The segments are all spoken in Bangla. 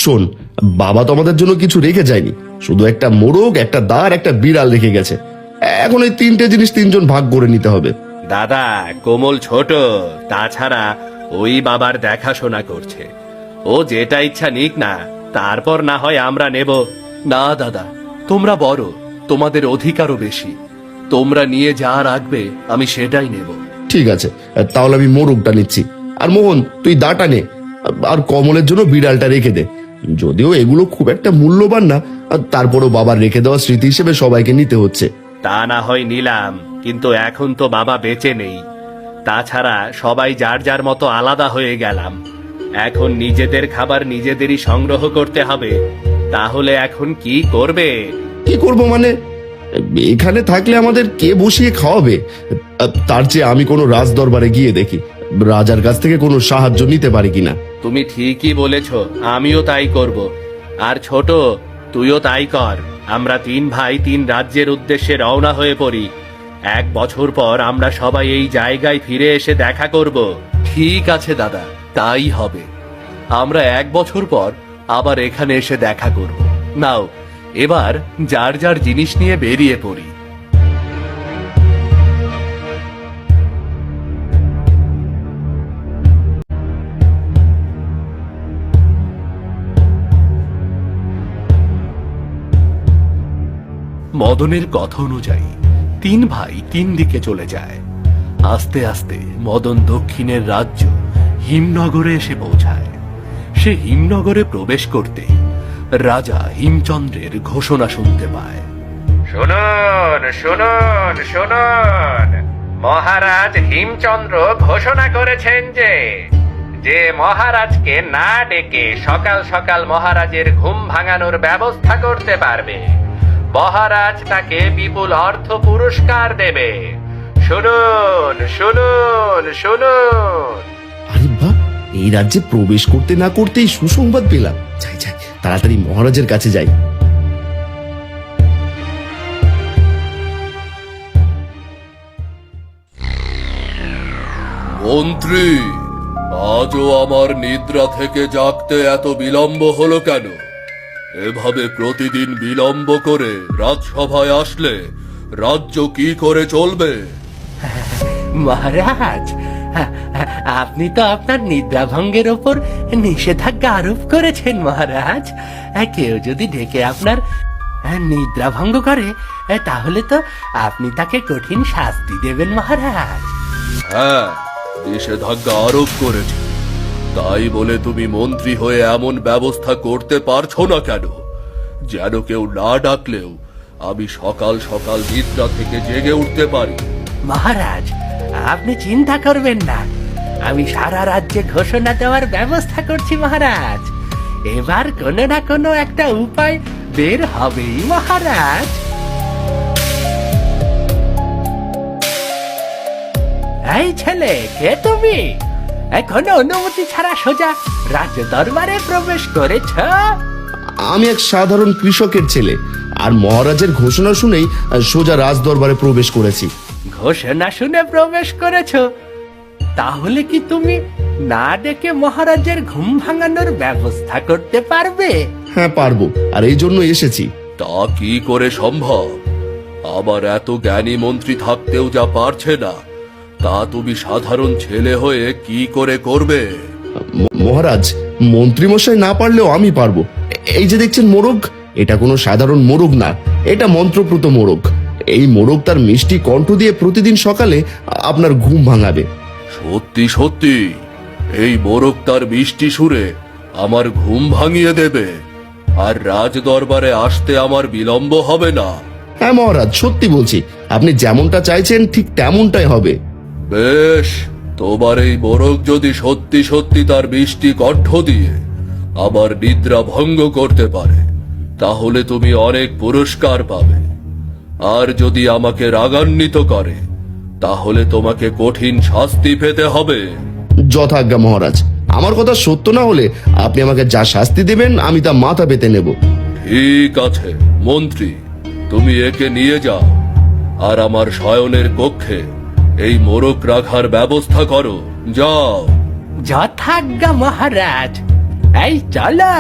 শোন, বাবা তো আমাদের জন্য কিছু রেখে যায়নি, শুধু একটা মোরগ, একটা দাঁড়, একটা বিড়াল রেখে গেছে। এখন এই তিনটে জিনিস তিনজন ভাগ করে নিতে হবে। দাদা, কোমল ছোট, তাছাড়া ওই বাবার দেখাশোনা করছে। ও যেটা ইচ্ছা নিক না, তারপর না হয় আমরা নেব। না দাদা, তোমরা বড়, তোমাদের অধিকারও বেশি। তোমরা নিয়ে যা রাখবে আমি সেটাই নেব। ঠিক আছে, তাহলে আমি মোরগটা নিচ্ছি। আর মোহন, তুই দাঁটা নে, আর কমলের জন্য বিড়ালটা রেখে দে। যদিও এগুলো খুব একটা মূল্যবান না, তারপরও বাবার রেখে দেওয়া স্মৃতি হিসেবে সবাইকে নিতে হচ্ছে। তা না হয় নিলাম, কিন্তু এখন তো বাবা বেঁচে নেই। তাছাড়া সবাই যার যার মতো আলাদা হয়ে গেলাম। এখন নিজেদের খাবার নিজেদেরই সংগ্রহ করতে হবে। তাহলে এখন কি করবে? কি করব মানে? এখানে থাকলে আমাদের কে বসিয়ে খাওয়াবে? তার চেয়ে আমি কোনো রাজ দরবারে গিয়ে দেখি রাজার কাছ থেকে কোনো সাহায্য নিতে পারি কিনা। তুমি ঠিকই বলেছ, আমিও তাই করব। আর ছোট, তুইও তাই কর। আমরা তিন ভাই তিন রাজ্যের উদ্দেশ্যে রওনা হয়ে পড়ি। 1 বছর পর আমরা সবাই এই জায়গায় ফিরে এসে দেখা করব। ঠিক আছে দাদা, তাই হবে। আমরা 1 বছর পর আবার এখানে এসে দেখা করব। নাও, এবার যার যার জিনিস নিয়ে বেরিয়ে পড়ি। মদনের কথা অনুযায়ী 3 ভাই 3 দিকে চলে যায়। আস্তে আস্তে মদন দক্ষিণের রাজ্য হিমনগরে এসে পৌঁছায়। সে হিমনগরে প্রবেশ করতেই রাজা হিমচন্দ্রের ঘোষণা শুনতে পায়। শুনুন, শুনুন, শুনুন! মহারাজ হিমচন্দ্র ঘোষণা করেছেন যে মহারাজকে না ডেকে সকাল সকাল মহারাজের ঘুম ভাঙানোর ব্যবস্থা করতে পারবে, মহারাজ তাকে বিপুল অর্থ পুরস্কার দেবে। শুনুন, শুনুন, শুনুন! আরে বাহ, এই রাজ্যে প্রবেশ করতে না করতেই সুসংবাদ পেলাম। যাই যাই, তাড়াতাড়ি মহারাজের কাছে যাই। মন্ত্রী, আজও আমার নিদ্রা থেকে জাগতে এত বিলম্ব হলো কেন? এভাবে প্রতিদিন বিলম্ব করে রাজসভায় আসলে রাজ্য কি করে চলবে? মহারাজ, আপনি তো আপনার নিদ্রাভঙ্গের ওপর নিষেধাজ্ঞা আরোপ করেছেন মহারাজ। কেউ যদি ডেকে আপনার নিদ্রাভঙ্গ করে, তাহলে তো আপনি তাকে কঠিন শাস্তি দেবেন মহারাজ। হ্যাঁ, নিষেধাজ্ঞা আরোপ করেছে। তাই বলে তুমি মন্ত্রী হয়ে এমন ব্যবস্থা করতে পারছো না কেন যেন কেউ না ডাকলেও আমি সকাল সকাল নিদ্রা থেকে জেগে উঠতে পারি? মহারাজ, আপনি চিন্তা করবেন না, আমি সারা রাজ্যে ঘোষণা দেওয়ার ব্যবস্থা করছি মহারাজ। এবার কোনো না কোনো একটা উপায় বের হবেই মহারাজ। এই ছেলে, কে তুমি? এখনো অনুমতি ছাড়া সোজা রাজ্য দরবারে প্রবেশ করেছ? আমি এক সাধারণ কৃষকের ছেলে, আর মহারাজের ঘোষণা শুনেই সোজা রাজ দরবারে প্রবেশ করেছি। ঘোষণা শুনে প্রবেশ করেছ? তাহলে কি তুমি না ডেকে মহারাজের ঘুম ভাঙানোর ব্যবস্থা করতে পারবে? হ্যাঁ, পারবো, আর এই জন্য এসেছি। তা কি করে সম্ভব? আবার এত জ্ঞানী মন্ত্রী থাকতেও যা পারছে না, তা তুমি সাধারণ ছেলে হয়ে কি করে করবে? মহারাজ, মন্ত্রীমশাই না পারলেও আমি পারবো। এই যে দেখছেন মোরগ, এটা কোনো সাধারণ মোরগ না, এটা মন্ত্রপ্রত মোরগ। এই মোরগ তার মিষ্টি কণ্ঠ দিয়ে প্রতিদিন সকালে আপনার ঘুম ভাঙাবে। সত্যি সত্যি? এই মোরগ তার মিষ্টি সুরে আমার ঘুম ভাঙিয়ে দেবে, আর রাজ দরবারে আসতে আমার বিলম্ব হবে না? হ্যাঁ মহারাজ, সত্যি বলছি, আপনি যেমনটা চাইছেন ঠিক তেমনটাই হবে। বেশ, তোমার এই মোরগ যদি সত্যি সত্যি তার মিষ্টি কণ্ঠ দিয়ে আমার নিদ্রা ভঙ্গ করতে পারে, তাহলে তুমি অনেক পুরস্কার পাবে। আর যদি আমাকে রাগান্বিত করে, তাহলে তোমাকে কঠিন শাস্তি পেতে হবে। যথাজ্ঞা মহারাজ, আমার কথা সত্য না হলে আপনি আমাকে যা শাস্তি দেবেন আমি তা মাথা পেতে নেব। ঠিক আছে মন্ত্রী, তুমি একে নিয়ে যাও, আর আমার শয়নের কক্ষে এই মোরগ রাখার ব্যবস্থা করো। যাও। যথাজ্ঞা মহারাজ। এই চলো।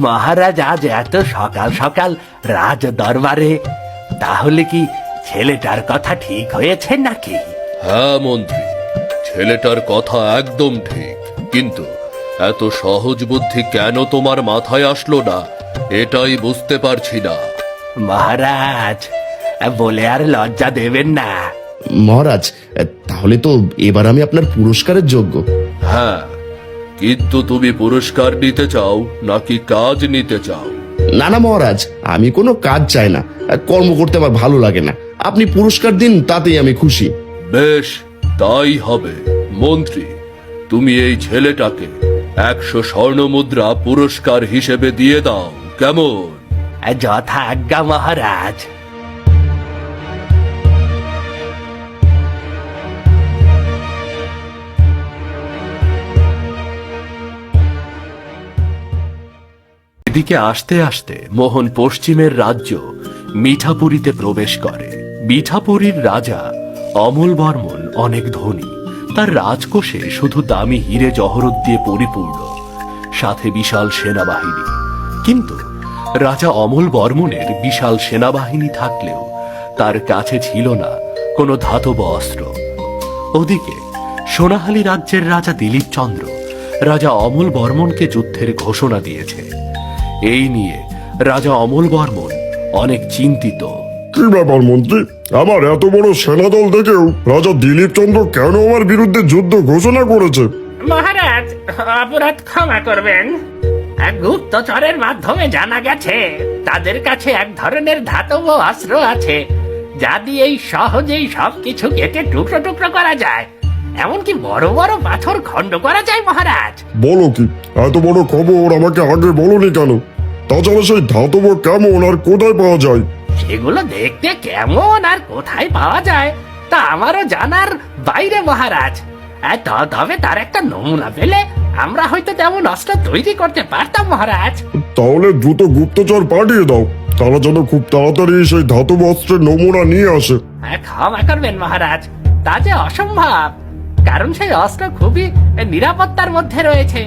মহারাজ আজ এত সকাল সকাল রাজ দরবারে, তাহলে কি ছেলেটার কথা ঠিক হয়েছে নাকি? হ্যাঁ মন্ত্রী, ছেলেটার কথা একদম ঠিক, কিন্তু এত সহজ বুদ্ধি কেন তোমার মাথায় আসলো না এটাই বুঝতে পারছি না। মহারাজ বলে আর লজ্জা দেবেন না। মহারাজ, তাহলে তো এবার আমি আপনার পুরস্কারের যোগ্য। হ্যাঁ, কিন্তু তুমি পুরস্কার নিতে চাও নাকি কাজ নিতে চাও? না না মহারাজ, আমি কোনো কাজ চাই না, কর্ম করতে আমার ভালো লাগে না। আপনি পুরস্কার দিন, তাতেই আমি খুশি। বেশ, তাই হবে। মন্ত্রী, তুমি এই ছেলেটাকে 100 স্বর্ণ মুদ্রা পুরস্কার হিসেবে দিয়ে দাও, কেমন? যথা আজ্ঞা মহারাজ। এদিকে আসতে আসতে মোহন পশ্চিমের রাজ্য মিঠাপুরীতে প্রবেশ করে। মিঠাপুরীর রাজা অমল বর্মন অনেক ধনী, তার রাজকোষে শুধু দামি হিরে জহরত দিয়ে পরিপূর্ণ, সাথে বিশাল সেনাবাহিনী। কিন্তু রাজা অমল বর্মনের বিশাল সেনাবাহিনী থাকলেও তার কাছে ছিল না কোনো ধাতব অস্ত্র। ওদিকে সোনাহালি রাজ্যের রাজা দিলীপ চন্দ্র রাজা অমল বর্মনকে যুদ্ধের ঘোষণা দিয়েছে। এই নিয়ে রাজা অমল বর্মন অনেক চিন্তিত। কি ব্যাপার মন্ত্রী, আমার এত বড় সেনাদল দেখেও রাজা দিলীপ চন্দ্র কেন আমার বিরুদ্ধে যুদ্ধ ঘোষণা করেছে? মহারাজ, অপরাধ ক্ষমা করবেন। এক গুপ্তচরের মাধ্যমে জানা গেছে তাদের কাছে এক ধরনের ধাতব অস্ত্র আছে, যা দিয়ে সহজেই সবকিছু কেটে টুকরো টুকরো করা যায়, এমনকি বড় বড় পাথর খণ্ড করা যায় মহারাজ। বলো কি, এত বড় খবর আমাকে আগে বলনি কেন? তাছাড়া সেই ধাতব কেমন আর কোথায় পাওয়া যায়? সেগুলো দেখতে কেমন আর কোথায় পাওয়া যায় তা আমারও জানার বাইরে মহারাজ। তবে তার একটা নমুনা পেলে আমরা হয়তো তেমন অস্ত্র তৈরি করতে পারতাম মহারাজ। তাহলে দ্রুত গুপ্তচর পাঠিয়ে দাও, তারা যেন খুব তাড়াতাড়ি সেই ধাতব অস্ত্রের নমুনা নিয়ে আসে। ক্ষমা করবেন মহারাজ, তা যে অসম্ভব, কারণ সেই অস্ত্র খুবই নিরাপত্তার মধ্যে রয়েছে,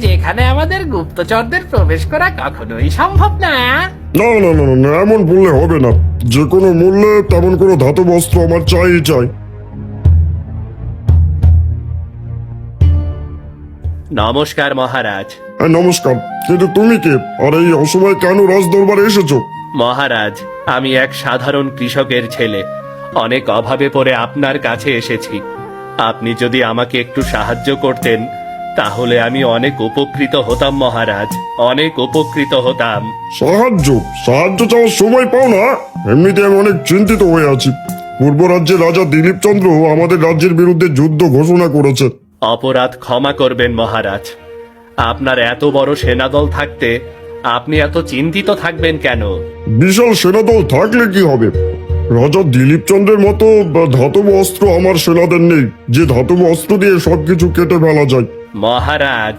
যেখানে আমাদের গুপ্তচরদের প্রবেশ করা কখনোই সম্ভব না। না না না না, এমন বললে হবে না। যে কোনো মূল্যে তেমন কোনো ধাতব অস্ত্র আমার চাই চাই। নমস্কার মহারাজ। নমস্কার, কিন্তু তুমি কে আর এই অসময়ে কেন রাজ দরবারে এসেছো? মহারাজ, আমি এক সাধারণ কৃষকের ছেলে, অনেক অভাবে পড়ে আপনার কাছে এসেছি। আপনি যদি আমাকে একটু সাহায্য করতেন তাহলে আমি অনেক উপকৃত হতাম মহারাজ, অনেক উপকৃত হতাম। সাহায্য সাহায্য চাওয়ার সময় পাও না? এমনিতে আমি অনেক চিন্তিত হয়ে আছি। পূর্ব রাজ্যের রাজা দিলীপ চন্দ্র আমাদের রাজ্যের বিরুদ্ধে যুদ্ধ ঘোষণা করেছে। অপরাধ ক্ষমা করবেন মহারাজ, আপনার এত বড় সেনাদল থাকতে আপনি এত চিন্তিত থাকবেন কেন? বিশাল সেনাদল থাকলে কি হবে? রাজা দিলীপ চন্দ্রের মতো ধাতব অস্ত্র আমার সেনাদের নেই, যে ধাতব অস্ত্র দিয়ে সবকিছু কেটে ফেলা যায়। মহারাজ,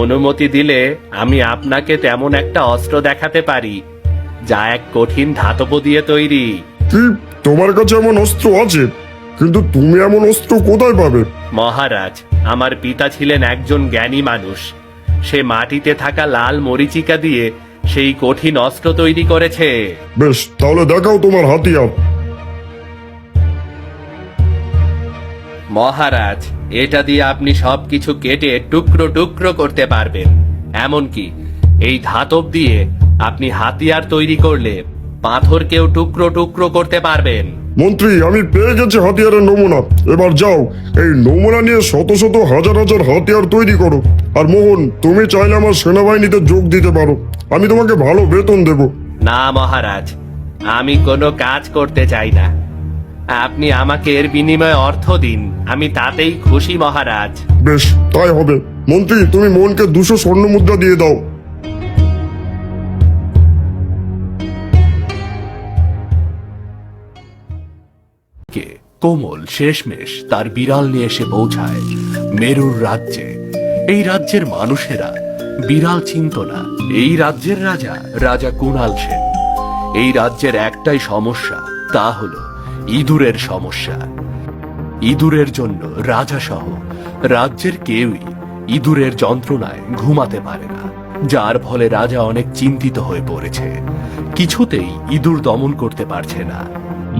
অনুমতি দিলে আমি আপনাকে তেমন একটা অস্ত্র দেখাতে পারি যা এক কঠিন ধাতব দিয়ে তৈরি। কি, তোমার কাছে এমন অস্ত্র আছে? কিন্তু তুমি এমন অস্ত্র কোথায় পাবে? মহারাজ, আমার পিতা ছিলেন একজন জ্ঞানী মানুষ, সে মাটিতে থাকা লাল মরিচিকা দিয়ে সেই কঠিন অস্ত্র তৈরি করেছে। বেশ, তাহলে দেখাও তোমার হাতিয়ার। মহারাজ, এটা দিয়ে আপনি সবকিছু কেটে টুকরো টুকরো করতে পারবেন, এমনকি এই ধাতব দিয়ে আপনি হাতিয়ার তৈরি করলে পাথরকেও টুকরো টুকরো করতে পারবেন। মন্ত্রী, আমি পেয়ে গেছি হাতিয়ারের নমুনা। এবার যাও, এই নমুনা নিয়ে শত শত হাজার হাজার হাতিয়ার তৈরি করো। আর মোহন, তুমি চাইলে আমার সেনাবাহিনীতে যোগ দিতে পারো, আমি তোমাকে ভালো বেতন দেব। না মহারাজ, আমি কোনো কাজ করতে চাই না। আপনি আমাকে এর বিনিময়ে অর্থ দিন, আমি তাতেই খুশি মহারাজ। বেশ, তাই হবে। মন্ত্রী, তুমি মোহনকে 200 স্বর্ণ মুদ্রা দিয়ে দাও। কোমল শেষমেশ তার বিড়াল নিয়ে এসে পৌঁছায় মেরুর রাজ্যে। এই রাজ্যের মানুষেরা বিড়াল চিনত না। এই রাজ্যের রাজা রাজা কুণাল সেন। এই রাজ্যের একটাই সমস্যা, তা হলো ইঁদুরের সমস্যা। ইঁদুরের জন্য রাজা সহ রাজ্যের কেউই ইঁদুরের যন্ত্রণায় ঘুমাতে পারে না, যার ফলে রাজা অনেক চিন্তিত হয়ে পড়েছে। কিছুতেই ইঁদুর দমন করতে পারছে না।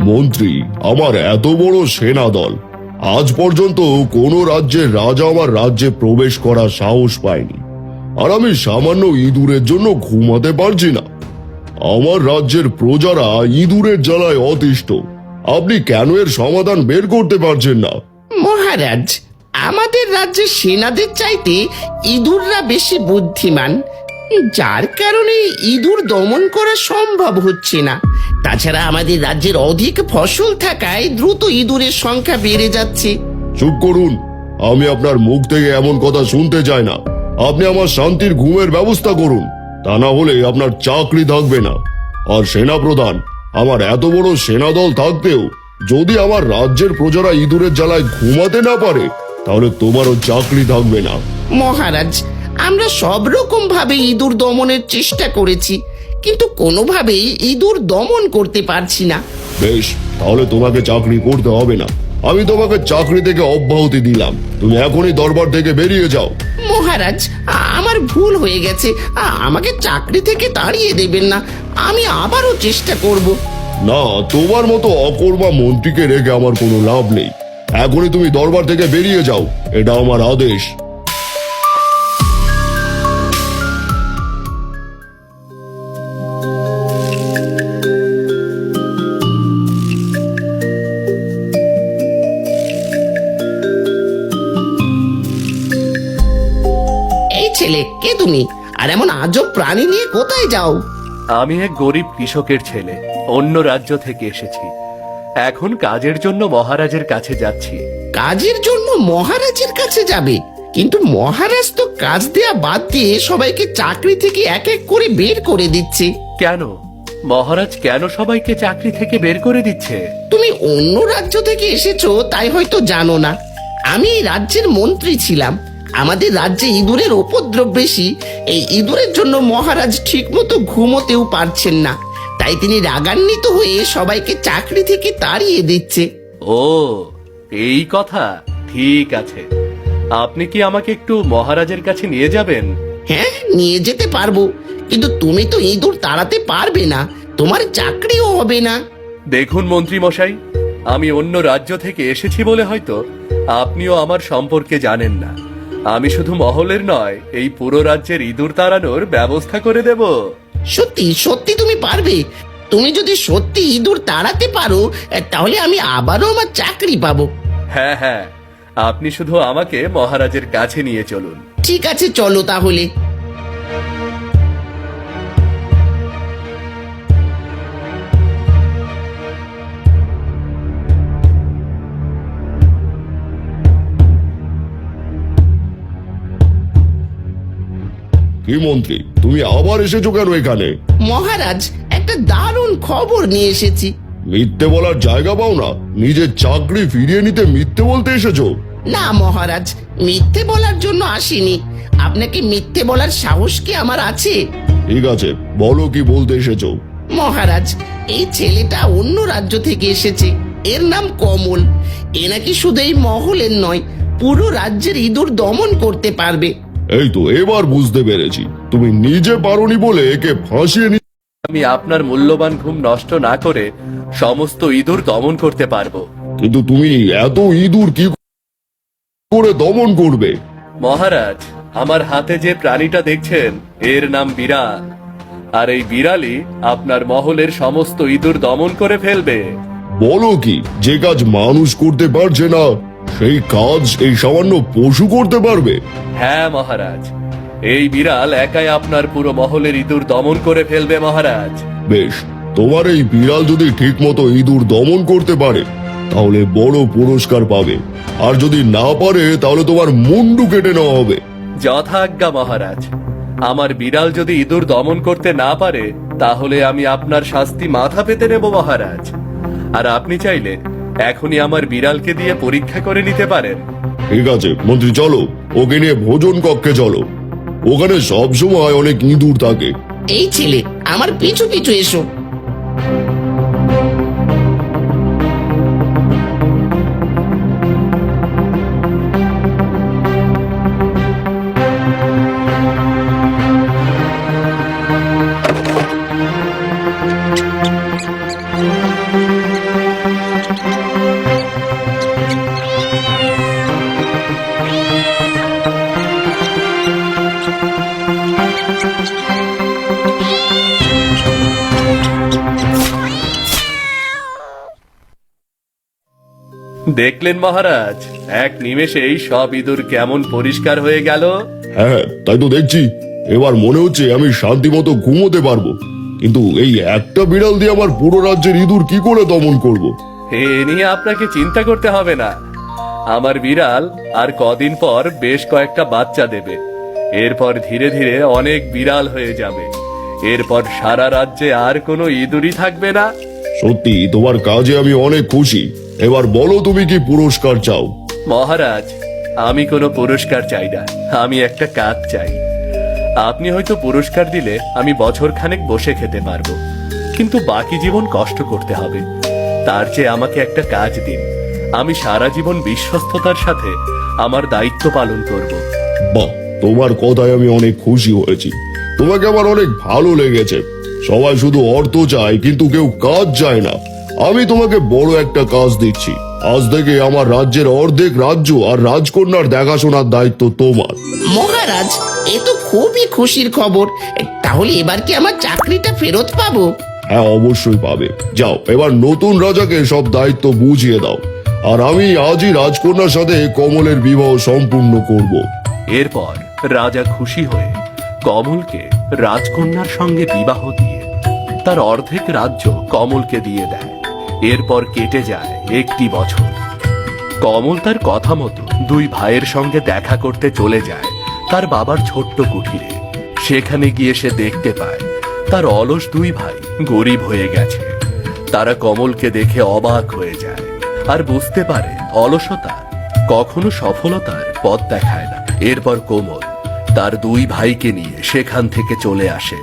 মন্ত্রী, আমার এত বড় সেনা দল, আজ পর্যন্ত কোনো রাজ্যের রাজা আমার রাজ্যে প্রবেশ করার সাহস পায়নি, আর আমি সামান্য ইঁদুরের জন্য ঘুমাতে পারছি না। আমার রাজ্যের প্রজারা ইঁদুরের জ্বালায় অতিষ্ঠ। আপনি কেন এর সমাধান বের করতে পারছেন না? মহারাজ, আমাদের রাজ্যের সেনাদের চাইতে ইঁদুররা বেশি বুদ্ধিমান, যার কারণে ইঁদুর দমন করা সম্ভব হচ্ছে না। তাছাড়া আমাদের রাজ্যের অধিক ফসল থাকায় দ্রুত ইঁদুরের সংখ্যা বেড়ে যাচ্ছে। চুপ করুন, আমি আপনার মুখ থেকে এমন কথা শুনতে চাই না। আপনি আমার শান্তির ঘুমের ব্যবস্থা করুন, তা না হলে আপনার চাকরি থাকবে না। আর সেনাপ্রধান, আমার এত বড় সেনাদল থাকতেও যদি আমার রাজ্যের প্রজারা ইঁদুরের জ্বালায় ঘুমাতে না পারে, তাহলে তোমারও চাকরি থাকবে না। মহারাজ, আমরা সব রকম ভাবে ইঁদুর দমনের চেষ্টা করেছি, কিন্তু কোনোভাবেই ইঁদুর দমন করতে পারছি না। বেশ, তাহলে তোমাকে চাকরি করতে হবে না। আমি তোমাকে চাকরি থেকে অব্যাহতি দিলাম। তুমি এখনই দরবার থেকে বেরিয়ে যাও। মহারাজ, আমার ভুল হয়ে গেছে, আমাকে চাকরি থেকে তাড়িয়ে দেবেন না। আমি আবারও চেষ্টা করব। না, তোমার মতো অকর্মা মন্ত্রীকে রেখে আমার কোনো লাভ নেই। এখনই তুমি দরবার থেকে বেরিয়ে যাও, এটা আমার আদেশ। এই ছেলে, কে তুমি? আর এমন আজব প্রাণী নিয়ে কোথায় যাও? আমি এক গরিব কৃষকের ছেলে, অন্য রাজ্য থেকে এসেছি। এখন কাজের জন্য মহারাজের কাছে যাচ্ছি। কাজের জন্য মহারাজের কাছে যাবে? কিন্তু মহারাজ তো কাজ দেয়া বাদ দিয়ে সবাইকে চাকরি থেকে এক এক করে বের করে দিচ্ছে। কেন? মহারাজ কেন সবাইকে চাকরি থেকে বের করে দিচ্ছে? তুমি অন্য রাজ্য থেকে এসেছো তাই হয়তো জানো না। আমি এই রাজ্যের মন্ত্রী ছিলাম। আমাদের রাজ্যে ইঁদুরের উপদ্রব বেশি। এই ইঁদুরের জন্য মহারাজ ঠিক মতো ঘুমোতেও পারছেন না, তাই তিনি রাগান্বিত হয়ে সবাইকে চাকরি থেকে তাড়িয়ে দিচ্ছে। ও, এই কথা। ঠিক আছে, আপনি কি আমাকে একটু মহারাজের কাছে নিয়ে যাবেন? হ্যাঁ, নিয়ে যেতে পারবো, কিন্তু তুমি তো ইঁদুর তাড়াতে পারবে না, তোমার চাকরিও হবে না। দেখুন মন্ত্রী মশাই, আমি অন্য রাজ্য থেকে এসেছি বলে হয়তো আপনিও আমার সম্পর্কে জানেন না। আমি শুধু মহলের নয়, এই পুরো রাজ্যের ইঁদুর তাড়ানোর ব্যবস্থা করে দেব। সত্যি সত্যি তুমি পারবে? তুমি যদি সত্যি ইঁদুর তাড়াতে পারো, তাহলে আমি আবারও আমার চাকরি পাবো। হ্যাঁ হ্যাঁ, আপনি শুধু আমাকে মহারাজের কাছে নিয়ে চলুন। ঠিক আছে, চলো তাহলে। কি মন্ত্রী, তুমি আবার এসেছো কেন এখানে? মহারাজ, একটা দারুণ খবর নিয়ে এসেছি। মিথ্যে বলার জায়গা পাও না? নিজের চাকরি ফিরিয়ে নিতে মিথ্যে বলতে এসেছো? না মহারাজ, মিথ্যে বলার জন্য আসিনি। আপনাকে মিথ্যে বলার সাহস কি আমার আছে? ঠিক আছে, বলো কি বলতে এসেছো। মহারাজ, এই ছেলেটা অন্য রাজ্য থেকে এসেছে। এর নাম কমল। এ নাকি শুধু এই মহলের নয়, পুরো রাজ্যের ইঁদুর দমন করতে পারবে। এই তো এবার বুঝতে পেরেছি, তুমি নিজে পারোনি বলে একে ফাঁসিয়ে নি। আমি আপনার মূল্যবান ঘুম নষ্ট না করে সমস্ত ইঁদুর দমন করতে পারবো। কিন্তু তুমি এত ইঁদুর কি করে দমন করবে? মহারাজ, আমার হাতে যে প্রাণীটা দেখছেন এর নাম বিড়াল, আর এই বিড়ালই আপনার মহলের সমস্ত ইঁদুর দমন করে ফেলবে। বলো কি, যে কাজ মানুষ করতে পারছে না সেই কাজ এই সামান্য পশু করতে পারবে? হ্যাঁ মহারাজ, এই বিড়াল একাই আপনার পুরো মহলের ইঁদুর দমন করে ফেলবে মহারাজ। বেশ, তোমার এই বিড়াল যদি ঠিক মতো ইঁদুর দমন করতে পারে তাহলে বড় পুরস্কার পাবে, আর যদি না পারে তাহলে তোমার মুন্ডু কেটে নেওয়া হবে। যথাজ্ঞা মহারাজ। আমার বিড়াল যদি ইঁদুর দমন করতে না পারে তাহলে আমি আপনার শাস্তি মাথা পেতে নেব মহারাজ। আর আপনি চাইলে এখনই আমার বিড়ালকে দিয়ে পরীক্ষা করে নিতে পারেন। ঠিক আছে মন্ত্রী, চলো ওকে নিয়ে ভোজন কক্ষে চলো। ওখানে সব সময় অনেক ইঁদুর থাকে। এই ছেলে, আমার পিছু পিছু এসো। দেখলেন মহারাজ, এক নিমেষেই সব ইঁদুর কেমন পরিষ্কার হয়ে গেল। হ্যাঁ, তাই তো দেখছি। এবার মনে হচ্ছে আমি শান্তি মতো ঘুমোতে পারবো। কিন্তু এই একটা বিড়াল দিয়ে আমার পুরো রাজ্যের ইঁদুর কি করে দমন করব? এ নিয়ে আপনাকে চিন্তা করতে হবে না। আমার বিড়াল আর কদিন পর বেশ কয়েকটা বাচ্চা দেবে। এরপর ধীরে ধীরে অনেক বিড়াল হয়ে যাবে। এরপর সারা রাজ্যে আর কোনো ইঁদুরই থাকবে না। সত্যি তোমার কাজে আমি অনেক খুশি। এবার বলো তুমি কি পুরস্কার চাও? মহারাজ, আমি কোনো পুরস্কার চাই না, আমি একটা কাজ চাই। আপনি হয়তো পুরস্কার দিলে আমি বছর খানেক বসে খেতে পারবো, কিন্তু বাকি জীবন কষ্ট করতে হবে। তার চেয়ে আমাকে একটা কাজ দিন, আমি সারা জীবন বিশ্বস্ততার সাথে আমার দায়িত্ব পালন করব। বাহ, তোমার কথায় আমি অনেক খুশি হয়েছি। তোমাকে আমার অনেক ভালো লেগেছে। সবাই শুধু অর্থ চায় কিন্তু কেউ কাজ চায় না। আমি তোমাকে বড় একটা কাজ দিচ্ছি। আজ থেকে আমার রাজ্যের অর্ধেক রাজ্য আর রাজকন্যার দেখাশোনার দায়িত্ব তোমার। মহারাজ, এ তো খুবই খুশির খবর। তাহলে এবার কি আমার চাকরিটা ফেরত পাবো? হ্যাঁ, অবশ্যই পাবে। যাও, এবার নতুন রাজাকে সব দায়িত্ব বুঝিয়ে দাও। আর আমি আজই রাজকন্যার সাথে কমলের বিবাহ সম্পূর্ণ করব। এরপর রাজা খুশি হয়ে কমলকে রাজকন্যার সঙ্গে বিবাহ দিয়ে তার অর্ধেক রাজ্য কমলকে দিয়ে দেয়। এরপর কেটে যায় 1টি বছর। কমল তার কথা মতো দুই ভাইয়ের সঙ্গে দেখা করতে চলে যায় তার বাবার ছোট্ট কুঠিরে। সেখানে গিয়ে সে দেখতে পায় তার অলস দুই ভাই গরিব হয়ে গেছে। তারা কমলকে দেখে অবাক হয়ে যায় আর বুঝতে পারে অলসতা কখনো সফলতার পথ দেখায় না। এরপর কোমল তার দুই ভাইকে নিয়ে সেখান থেকে চলে আসে।